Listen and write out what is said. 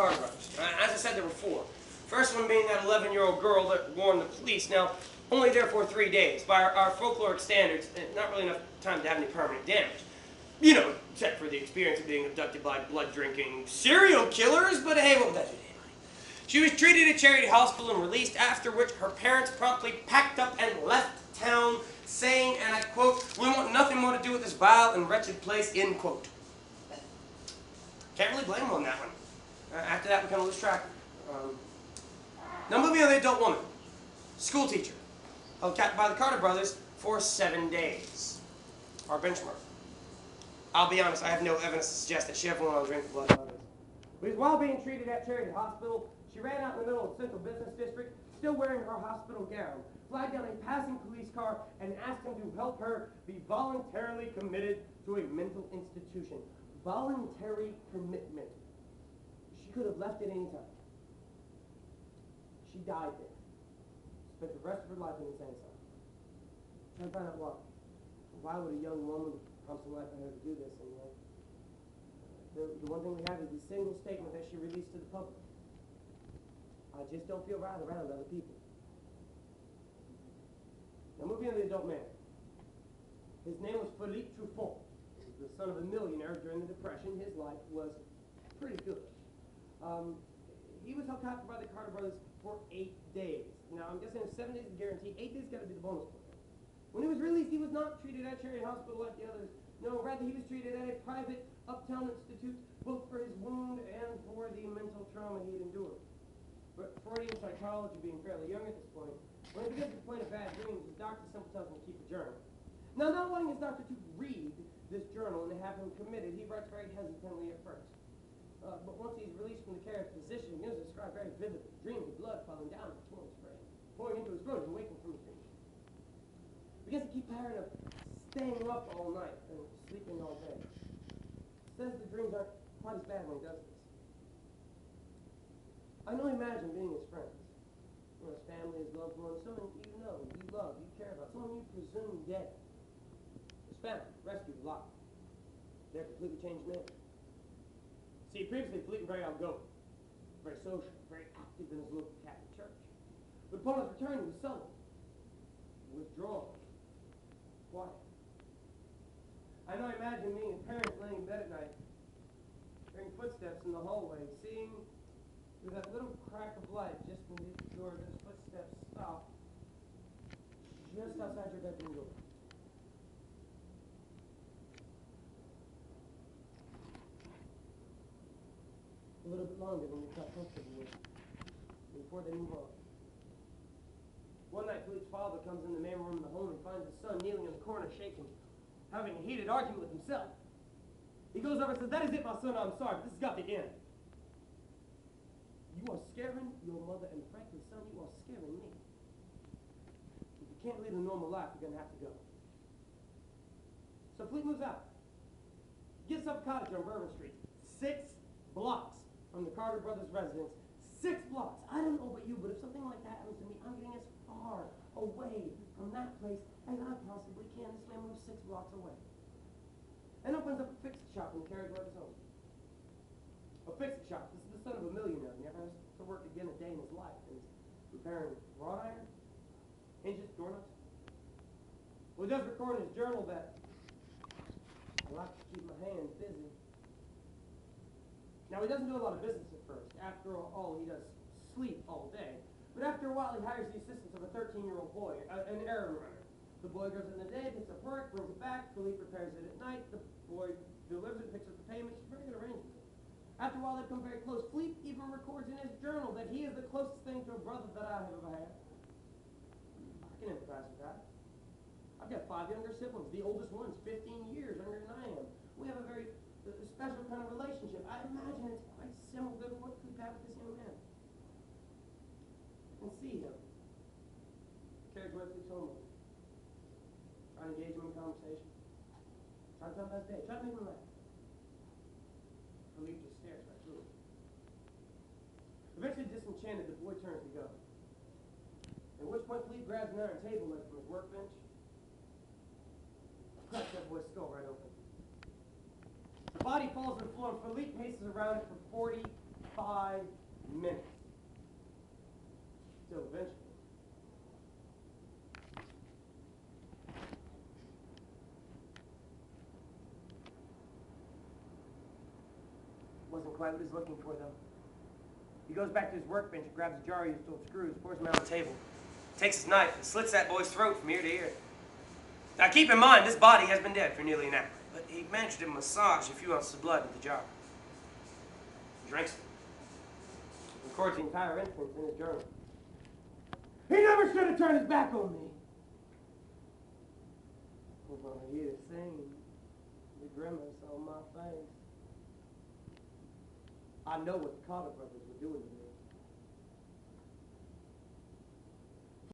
Carter brothers. As I said, there were four. First one being that 11-year-old girl that warned the police. Now, only there for 3 days. By our folkloric standards, not really enough time to have any permanent damage. You know, except for the experience of being abducted by blood-drinking serial killers, but hey, what would that do to anybody? She was treated at Charity Hospital and released, after which her parents promptly packed up and left town, saying, and I quote, "We want nothing more to do with this vile and wretched place," end quote. Can't really blame them on that one. After that, we kind of lose track. Now moving on to the adult woman. School teacher. Held captive by the Carter brothers for 7 days. Our benchmark. I'll be honest, I have no evidence to suggest that she ever went on a drink of blood of others. Because while being treated at Charity Hospital, she ran out in the middle of the Central Business District, still wearing her hospital gown, flagged down a passing police car, and asked him to help her be voluntarily committed to a mental institution. Voluntary commitment. She could have left at any time. She died there. Spent the rest of her life in insane asylum. Trying to find out why. Why would a young woman prompt something like her to do this? And the one thing we have is the single statement that she released to the public. I just don't feel right around other people. Now moving on to the adult man. His name was Philippe Truffaut. He was the son of a millionaire during the Depression. His life was pretty good. He was held captive by the Carter brothers for 8 days. Now, I'm guessing 7 days is guaranteed. 8 days got to be the bonus point. When he was released, he was not treated at Charity Hospital like the others. No, rather, he was treated at a private uptown institute, both for his wound and for the mental trauma he had endured. But Freudian psychology being fairly young at this point, when he begins to complain of bad dreams, his doctor simply tells him to keep a journal. Now, not wanting his doctor to read this journal and to have him committed, he writes very hesitantly at first. But once he's released from the care of the physician, he begins to describe very vividly dreams of blood falling down between his brain, pouring into his throat and waking from his dreams. He begins to keep tired of staying up all night and sleeping all day. Says the dreams aren't quite as bad when he does this. I can only imagine being his friends. You know, his family, his loved ones, someone you know, you love, you care about, someone you presume dead. His family, rescued, alive. They're completely changed men. See, previously, Philippe was very outgoing, very social, very active in his local Catholic church. But upon his return, he was sullen, withdrawn, quiet. I know I imagine me and parents laying in bed at night, hearing footsteps in the hallway, seeing through that little crack of light just beneath the door, those footsteps stop just outside your bedroom door. A little bit longer than you're quite comfortable with before they move on. One night, Philippe's father comes in the main room of the home and finds his son kneeling in the corner, shaking, having a heated argument with himself. He goes over and says, "That is it, my son, I'm sorry, but this has got to end. You are scaring your mother, and frankly, son, you are scaring me. If you can't lead a normal life, you're going to have to go." So Philippe moves out. Gets up a cottage on Bourbon Street, 6 blocks from the Carter brothers' residence. 6 blocks. I don't know about you, but if something like that happens to me, I'm getting as far away from that place as I possibly can. This man moves 6 blocks away. And opens up a fix-it shop in the carriage worker's home. A fix-it shop. This is the son of a millionaire. He never has to work again a day in his life. And he's repairing wrought iron, hinges, doorknobs. Well, he does record in his journal that I like to keep my hands busy. Now, he doesn't do a lot of business at first. After all, he does sleep all day. But after a while, he hires the assistance of a 13-year-old boy, an errand runner. The boy goes in the day, picks up work, brings it back. Philippe repairs it at night. The boy delivers it, picks up the payment. It's a very good arrangement. After a while, they become very close. Philippe even records in his journal that he is the closest thing to a brother that I have ever had. I can empathize with that. I've got 5 younger siblings. The oldest one's 15 years younger than I am. We have a very special kind of relationship. I imagine it's quite similar to what we have with this young man. I can see him. Carriage way through home. Try to engage him in conversation. Try to tell him about his day. Try to make him laugh. Philippe just stares right through him. Eventually disenchanted, the boy turns to go. At which point Philippe grabs an iron table leg from his workbench, cracks that boy's skull right open. The body falls to the floor, and Philippe paces around it for 40 5 minutes. Till eventually. Wasn't quite what he's looking for, though. He goes back to his workbench and grabs a jar of used old screws, pours them out on the table, takes his knife and slits that boy's throat from ear to ear. Now keep in mind, this body has been dead for nearly an hour, but he managed to massage a few ounces of blood into the jar. He drinks it. Records the entire instance in his journal. He never should have turned his back on me. Well, he'd have seen the grimace on my face. I know what the Carter brothers were doing to me.